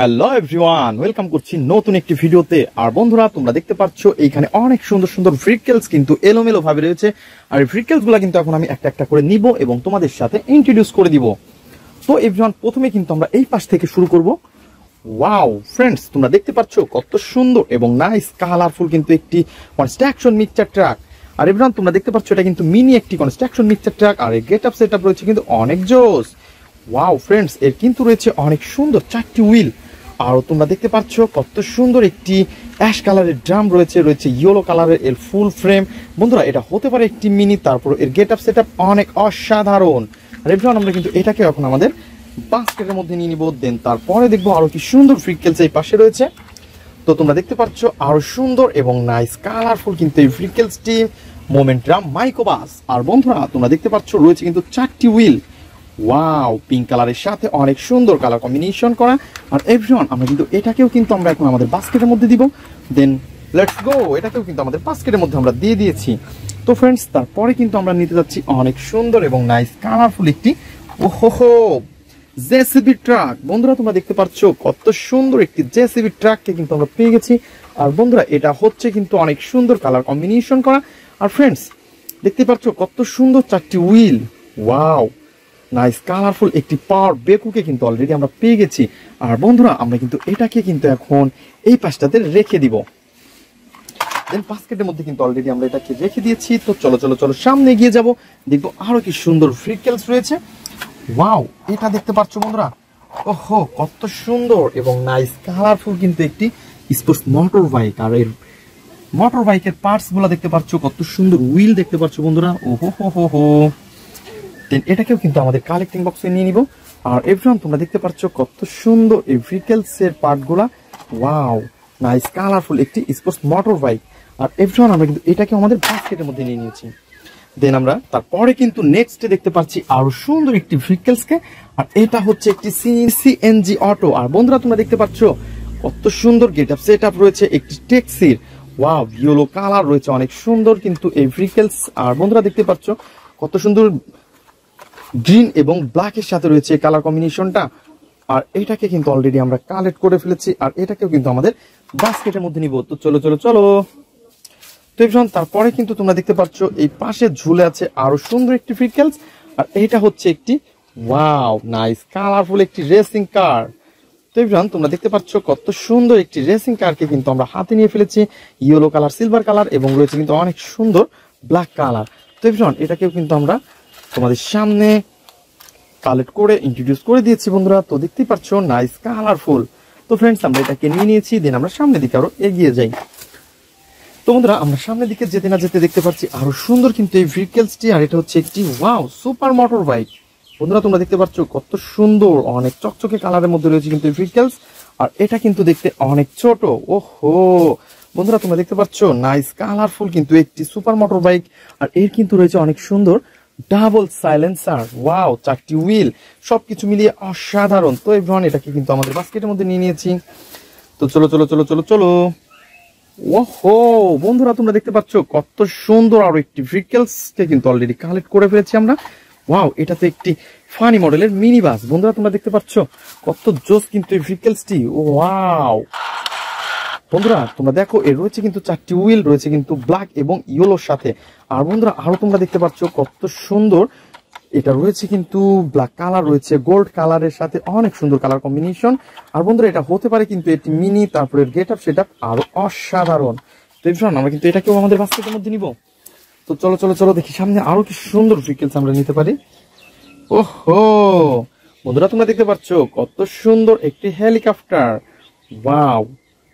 Hello everyone, welcome করছি নতুন একটি ভিডিওতে। আর বন্ধুরা, তোমরা দেখতে পাচ্ছ এইখানে অনেক সুন্দর সুন্দর ভেহিকলস কিন্তু এলোমেলো ভাবে রয়েছে। আর এই ভেহিকলস গুলা কিন্তু এখন আমি একটা একটা করে নিব এবং তোমাদের সাথে ইন্ট্রোডিউস করে দিব। তো এভরিওয়ান, প্রথমে কিন্তু আমরা এই পাশ থেকে শুরু করব। ওয়াও ফ্রেন্ডস, তোমরা দেখতে পাচ্ছ কত সুন্দর এবং নাইস কালারফুল কিন্তু একটি কনস্ট্রাকশন মিক্সচার ট্রাক। আর এভরিওয়ান, তোমরা দেখতে পাচ্ছ এটা কিন্তু মিনি একটি কনস্ট্রাকশন মিক্সচার ট্রাক। আর এই গেট আপ সেট আপ রয়েছে কিন্তু অনেক জোস। ওয়াও ফ্রেন্ডস, এর কিন্তু রয়েছে অনেক সুন্দর 4টি হুইল। আর তোমরা দেখতে পাচ্ছ কত সুন্দর একটি অ্যাশ কালারের ড্রাম রয়েছে, ইয়েলো কালারের এর ফুল ফ্রেম। বন্ধুরা, এটা হতে পারে একটি মিনি, তারপর এর গেট আপ সেট আপ অনেক অসাধারণ। আর এভরিওয়ান, আমরা কিন্তু এটাকে এখন আমাদের বাস্কেটের মধ্যে নিয়ে নিব। দেন তারপরে দেখবো আরো কি সুন্দর ভেহিকলস এই পাশে রয়েছে। তো তোমরা দেখতে পাচ্ছ আরো সুন্দর এবং নাইস কালারফুল কিন্তু এই ভেহিকলসটি মোমেন্টাম মাইক্রোবাস। আর বন্ধুরা, তোমরা দেখতে পাচ্ছ রয়েছে কিন্তু 4টি হুইল। ওয়াও, পিঙ্ক কালারের সাথে অনেক সুন্দর কালার কম্বিনেশন করা। আর এভরিওয়ান, আমরা কিন্তু এটাকেও কিন্তু আমরা এখন আমাদের বাস্কেটের মধ্যে দিব। দেন লেটস গো, এটাকেও কিন্তু আমাদের বাস্কেটের মধ্যে আমরা দিয়ে দিয়েছি। তো ফ্রেন্ডস, তারপরে কিন্তু আমরা নিতে যাচ্ছি অনেক সুন্দর এবং নাইস কালারফুল একটি ওহো জেসিবি ট্রাক। বন্ধুরা, তোমরা দেখতে পাচ্ছ কত সুন্দর একটি জেসিবি ট্রাককে কিন্তু আমরা পেয়ে গেছি। আর বন্ধুরা, এটা হচ্ছে কিন্তু অনেক সুন্দর কালার কম্বিনেশন করা। আর ফ্রেন্ডস, দেখতে পাচ্ছ কত সুন্দর 4টি হুইল। ওয়াও, নাইস কালারফুল একটি পাওয়ার বেকুকে কিন্তু অলরেডি আমরা পেয়ে গেছি। আর বন্ধুরা, আমরা কিন্তু এটাকে কিন্তু এখন এই পাশটাতে রেখে দিব। দেন বাস্কেটের মধ্যে কিন্তু অলরেডি আমরা এটাকে রেখে দিয়েছি। তো চলো চলো চলো সামনে এগিয়ে যাব, দেখবো আরো কি সুন্দর ভেহিকলস রয়েছে। ওয়াও, এটা দেখতে পাচ্ছ বন্ধুরা, ওহো কত সুন্দর এবং নাইস কালারফুল কিন্তু একটি স্পোর্টস মোটর বাইক। আর এর মোটর বাইকের পার্টস গুলা দেখতে পাচ্ছ, কত সুন্দর হুইল দেখতে পাচ্ছ বন্ধুরা। ওহো হো হো হো। এটাকেও কিন্তু আমাদের কালেক্টিং বক্সে নিয়ে নিব। আর এভরিওয়ান, তোমরা দেখতে পাচ্ছ কত সুন্দর এই ভেহিকলস এর পার্ট গুলা। ওয়াও, নাইস কালারফুল একটি স্পোর্টস মোটর বাইক। আর এভরিওয়ান, আমরা কিন্তু এটাকে আমাদের বাস্কেটের মধ্যে নিয়ে নিয়েছি। দেন আমরা তারপরে কিন্তু নেক্সটে দেখতে পাচ্ছি আরো সুন্দর একটি ভেহিকলস কে। আর এটা হচ্ছে একটি সিএনজি অটো। আর বন্ধুরা, তোমরা দেখতে পাচ্ছ কত সুন্দর গেট আপ সেট আপ রয়েছে একটি ট্যাক্সির। ওয়াও, ইয়েলো কালার রয়েছে অনেক সুন্দর কিন্তু এই ভেহিকলস। আর বন্ধুরা, দেখতে পাচ্ছ কত সুন্দর গ্রিন এবং ব্ল্যাক এর সাথে রয়েছে কালার কম্বিনেশনটা। আর এটাকে কিন্তু অলরেডি আমরা কালেক্ট করে ফেলেছি। আর এটাকেও কিন্তু আমাদের বাস্কেটের মধ্যে নিব। তো চলো চলো চলো। তো এভরিওয়ান, তারপরে কিন্তু তোমরা দেখতে পাচ্ছ এই পাশে ঝুলে আছে আরো সুন্দর একটি ভেহিকলস। আর এটা হচ্ছে একটি ওয়াও নাইস কালারফুল একটি রেসিং কার। তো এভরিওয়ান, তোমরা দেখতে পাচ্ছ কত সুন্দর একটি রেসিং কারকে কিন্তু আমরা হাতে নিয়ে ফেলেছি। ইয়েলো কালার, সিলভার কালার এবং রয়েছে কিন্তু অনেক সুন্দর ব্ল্যাক কালার। তো এভরিওয়ান, এটাকেও কিন্তু আমরা তোমাদের সামনে কালেক্ট করে ইন্ট্রোডিউস করে দিয়েছি বন্ধুরা। তো দেখতেই পাচ্ছ নাইস কালারফুল। তো ফ্রেন্ডস, আমরা এটাকে নিয়ে নিয়েছি। দেন আমরা সামনের দিকে আরো এগিয়ে যাই। তো বন্ধুরা, আমরা সামনের দিকে যেতে না যেতে দেখতে পাচ্ছি আরো সুন্দর কিন্তু এই ভেহিকলসটি। আর এটা হচ্ছে একটি ওয়াও সুপার মোটর বাইক। বন্ধুরা, তোমরা দেখতে পাচ্ছ কত সুন্দর অনেক চকচকে কালারের মধ্যে রয়েছে কিন্তু এই ভেহিকলস। আর এটা কিন্তু দেখতে অনেক ছোট। ওহো বন্ধুরা, তোমরা দেখতে পাচ্ছ নাইস কালারফুল কিন্তু একটি সুপার মোটর বাইক। আর এর কিন্তু রয়েছে অনেক সুন্দর ডাবল সাইলেন্সার। ওয়াও, 4টি হুইল, সবকিছু মিলিয়ে অসাধারণ। তো এভরিওয়ান, এটাকে কিন্তু আমাদের বাস্কেটের মধ্যে নিয়ে নিয়েছি। তো চলো চলো চলো চলো চলো। ওহো বন্ধুরা, তোমরা দেখতে পাচ্ছ কত সুন্দর আরো একটি ভেহিকলস কে কিন্তু অলরেডি কালেক্ট করে ফেলেছি আমরা। ওয়াও, এটা তো একটি ফানি মডেলের মিনি বাস। বন্ধুরা, তোমরা দেখতে পাচ্ছ কত জোস কিন্তু এই ভেহিকলসটি। ওয়াও বন্ধুরা, তোমরা দেখো এর রয়েছে কিন্তু 4টি হুইল, রয়েছে কিন্তু ব্ল্যাক এবং ইয়েলোর সাথে। আর বন্ধুরা, আরো তোমরা দেখতে পাচ্ছ কত সুন্দর এটা রয়েছে কিন্তু ব্ল্যাক কালার, রয়েছে গোল্ড কালারের সাথে অনেক সুন্দর কালার কম্বিনেশন। আর বন্ধুরা, এটা হতে পারে কিন্তু এটি মিনি, তারপরে গেট আপ সেট আপ আরো অসাধারণ। তো এভরিওয়ান, আমরা কিন্তু এটাকেও আমাদের বাস্কেটের মধ্যে নিব। তো চলো চলো চলো দেখি সামনে আরো কি সুন্দর ভেহিকলস আমরা নিতে পারি। ওহো বন্ধুরা, তোমরা দেখতে পাচ্ছ কত সুন্দর একটি হেলিকপ্টার। ওয়াও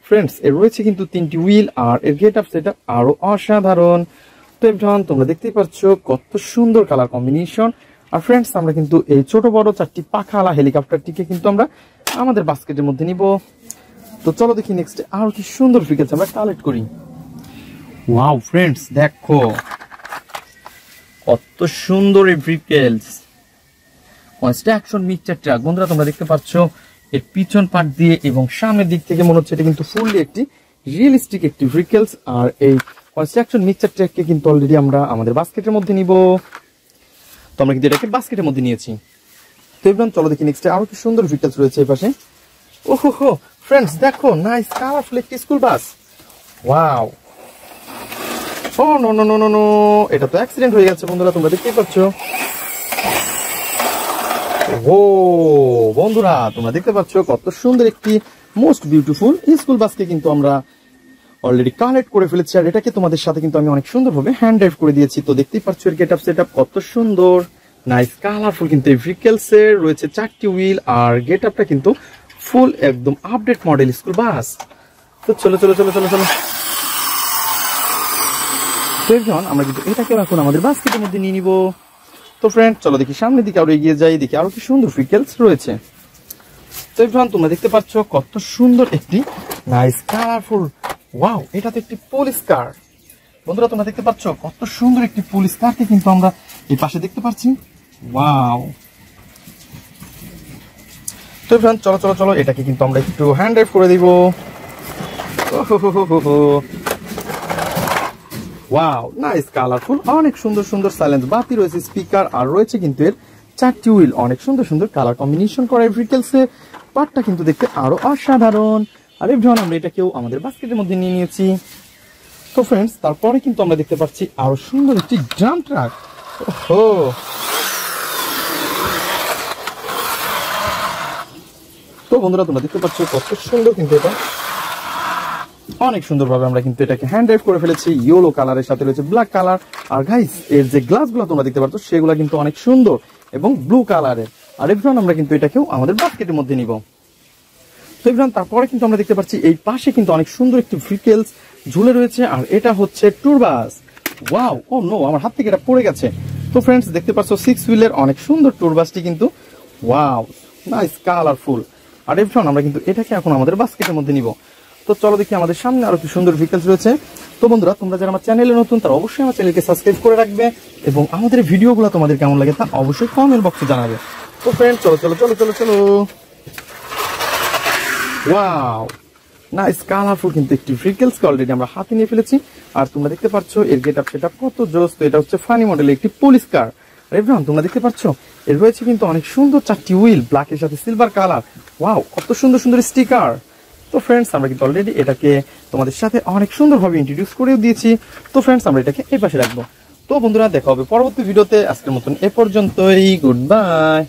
ফ্রেন্ডস, এর রয়েছে কিন্তু 3টি হুইল। আর এর গেট আপ সেট আপ আরো অসাধারণ। তো এভরিওয়ান, তোমরা দেখতেই পাচ্ছ কত সুন্দর কালার কম্বিনেশন। আর ফ্রেন্ডস, আমরা কিন্তু এই ছোট বড় 4টি পাখাওয়ালা হেলিকপ্টারটিকে কিন্তু আমরা আমাদের বাস্কেটের মধ্যে নিব। তো চলো দেখি নেক্সট আরো কি সুন্দর ভেহিকলস আমরা কালেক্ট করি। ওয়াও ফ্রেন্ডস, দেখো কত সুন্দর এই ভেহিকলস কনস্ট্রাকশন মিক্সচার ট্রাক। বন্ধুরা, তোমরা দেখতে পাচ্ছ এর পিছন পার্ট দিয়ে এবং সামনের দিক থেকে মনে হচ্ছে এটা কিন্তু ফুললি একটি রিয়েলিস্টিক একটি ভেহিকলস। আর এই কনস্ট্রাকশন মিক্সচার ট্রাককে কিন্তু অলরেডি আমরা আমাদের বাস্কেটের মধ্যে নিব। তো আমরা কিন্তু এটাকে বাস্কেটের মধ্যে নিয়েছি। তো এবার চলো দেখি নেক্সট আরো কি সুন্দর ভেহিকলস রয়েছে এই পাশে। ওহো ফ্রেন্ডস, দেখো নাইস কালারফুল একটি school bus. Wow, oh no no no no no, এটা তো অ্যাক্সিডেন্ট হয়ে গেছে বন্ধুরা, তোমরা দেখতেই পাচ্ছ। ও বন্ধুরা, তোমরা দেখতে পাচ্ছ কত সুন্দর একটি মোস্ট বিউটিফুল স্কুল বাসকে কিন্তু আমরা অলরেডি কালেক্ট করে ফেলেছি, আর এটাকে তোমাদের সাথে কিন্তু আমি অনেক সুন্দরভাবে হ্যান্ড ড্রাইভ করে দিয়েছি। তো দেখতেই পাচ্ছ এর গেট আপ সেট আপ কত সুন্দর, নাইস কালারফুল। কিন্তু এই ভেহিকলস এর রয়েছে 4টি হুইল, আর গেট আপটা কিন্তু ফুল একদম আপডেট মডেল স্কুল বাস। তো চলো চলো চলো চলো চলো, আমরা কিন্তু এটাকে এখন আমাদের বাস্কেটের মধ্যে নিয়ে নিব। তো ফ্রেন্ড চলো দেখি সামনের দিকে আরো এগিয়ে যাই, দেখি আরো কি সুন্দর ভেহিকলস রয়েছে। তো তোমরা দেখতে পাচ্ছ কত সুন্দর একটি নাইস কালারফুল, ওয়াও এটা তো একটি পুলিশ কার। বন্ধুরা তোমরা দেখতে পাচ্ছ কত সুন্দর একটি পুলিশ কারকে কিন্তু আমরা এই পাশে দেখতে পাচ্ছি। ওয়াও, তো ফ্রেন্ড চলো চলো চলো, এটাকে কিন্তু আমরা একটু হ্যান্ড ড্রাইভ করে দিব। ওয়াও নাইস কালারফুল, অনেক সুন্দর সুন্দর সাইলেন্স বাতি রয়েছে, স্পিকার, আর রয়েছে কিন্তু এর 4টি হুইল। অনেক সুন্দর সুন্দর কালার কম্বিনেশন করা ভেহিকলস এর পার্টটা কিন্তু দেখতে আরো অসাধারণ। আর এভাবে আমরা এটাকেও আমাদের বাস্কেটের মধ্যে নিয়ে নিয়েছি। তো ফ্রেন্ডস তারপরে কিন্তু আমরা দেখতে পাচ্ছি আরো সুন্দর একটি ড্রাম ট্রাক। ওহো, তো বন্ধুরা তোমরা দেখতে পাচ্ছ কত সুন্দর, কিন্তু এটা অনেক সুন্দরভাবে আমরা কিন্তু এটাকে হ্যান্ড ড্রাইভ করে ফেলেছি। ইয়েলো কালারের সাথে রয়েছে ব্ল্যাক কালার, আর গাইস এর যে গ্লাসগুলো তোমরা দেখতে পাচ্ছ সেগুলো কিন্তু অনেক সুন্দর এবং ব্লু কালারের। আর এভরিওয়ান আমরা কিন্তু এটাকেও আমাদের বাস্কেটের মধ্যে নিব। তো এভরিওয়ান তারপরে কিন্তু আমরা দেখতে পাচ্ছি এই পাশে কিন্তু অনেক সুন্দর একটি ভেহিকলস ঝুলে রয়েছে, আর এটা হচ্ছে ট্যুর বাস। ওয়াও, ও নো, আমার হাত থেকে এটা পড়ে গেছে। তো ফ্রেন্ডস দেখতে পাচ্ছ 6 হুইলের অনেক সুন্দর ট্যুর বাসটি কিন্তু ওয়াও নাইস কালারফুল। আর এভরিওয়ান আমরা কিন্তু এটাকে এখন আমাদের বাস্কেটের মধ্যে নিব। তো চলো দেখি আমাদের সামনে আরো কি সুন্দর ভেহিকলস রয়েছে। তো বন্ধুরা তোমরা যারা আমার চ্যানেলে নতুন তারা অবশ্যই আমার চ্যানেলকে সাবস্ক্রাইব করে রাখবে, এবং আমাদের ভিডিওগুলো তোমাদের কেমন লাগে তা অবশ্যই কমেন্ট বক্সে জানাবে। তো ফ্রেন্ড চলো চলো চলো চলো চলো, ওয়াও নাইস কালারফুল কিন্তু একটি ভেহিকলসকে অলরেডি আমরা হাতে নিয়ে ফেলেছি। আর তোমরা দেখতে পাচ্ছ এর গেট আপ সেটআপ কত জোস। তো এটা হচ্ছে ফানি মডেলের একটি পুলিশ কার। আর এভরিওয়ান তোমরা দেখতে পাচ্ছ এর রয়েছে কিন্তু অনেক সুন্দর 4টি হুইল, ব্ল্যাকের সাথে সিলভার কালার। ওয়াও কত সুন্দর সুন্দর স্টিকার। তো ফ্রেন্ডস আমরা কিন্তু অলরেডি এটাকে তোমাদের সাথে অনেক সুন্দরভাবে ইন্ট্রোডিউস করেও দিয়েছি। তো ফ্রেন্ডস আমরা এটাকে এই পাশে রাখবো। তো বন্ধুরা দেখা হবে পরবর্তী ভিডিওতে, আজকের মতন এ পর্যন্তই, গুড বাই।